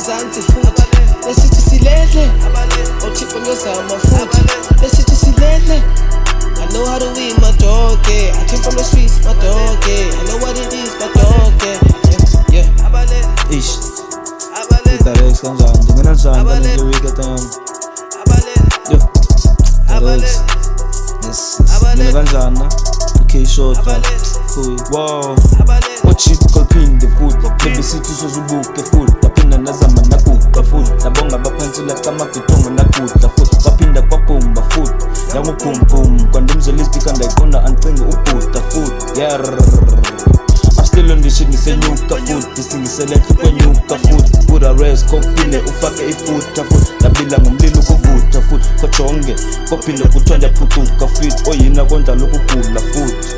sezansi futhi lesithi silele othipho ngiyozama futhi lesithi silele. I know how to win my dog, yeah. I came from the streets, my dog, yeah. I know what it is, my dog, yeah. Ish Itarex kanjani ngena njani kanje weekend yami yo Itarex mina kanjani na okay short cool wow ochi kolpin the food baby sithi sozubuke full tapinda nazama nakuqa full nabonga baphansela kama bitongo nakudla full baphinda kwabhumba full yanguphum kwandimzela ispeaker ndayiqonda ancinga ubhuda full yeah. I'm still on this shit, ngisenyuka futhi ngisingisele kwenyuka futhi pura rest kophinde ufake ifutha futhi nabila ngomlilo ukuvutha futhi kojonge kophinde kuthonda phucuka futhi oyina konda lokugula futhi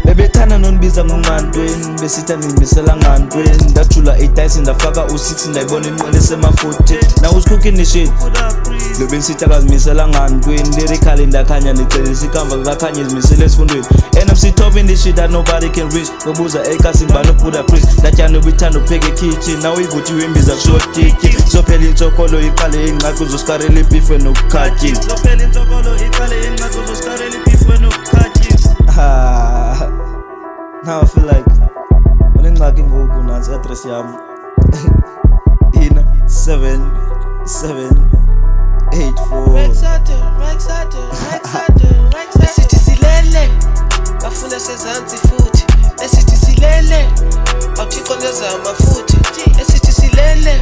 bebethana nondibiza ngomantweni besitha ngimisela ngantweni ndajula 8 dice ndafaka u6 ndayibona inqwele semafuthi now who's cooking this shit lobe nsitha kazimisela ngantweni lyrically ndakhanya nicelisa ikamba kakhanya izimisele esifundweni and I'm still top in this shit that nobody can reach ngobuza ekasimbano pura priest ndatyana ubithanda upheke kitchen now ivuthiwe imbiza kushotiki sophela intsokolo iqale ingqaqo uzosikarela ibhifwe nokukhathi sophela intsokolo iqale ingqaqo uzosikarela ibhifwe nokukhathi. Now I feel like unengxaki ngoku nansi address yami ina 7784 lesithi silele bafuna sezansi futhi lesithi silele awuthixo ngiyozama futhi lesithi silele.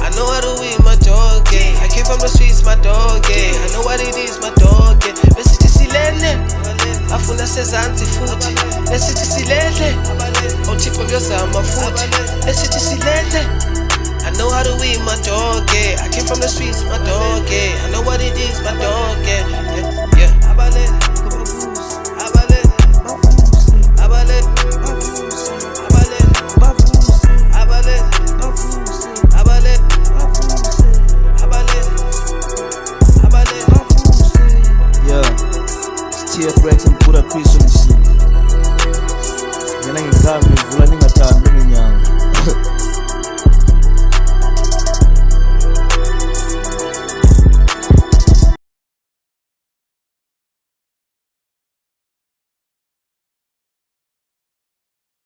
I know how to win my dog, yeah. I came from the streets, my dog, yeah. I know what it is, my dog, yeah. Lesithi silele bafuna sezansi futhi lesithi silele awuthixo ngiyozama futhi lesithi silele. I know how to win my dog, yeah. I came from the streets, my dog, yeah. I know what it is, my dog, yeah. TF Rex and put a piece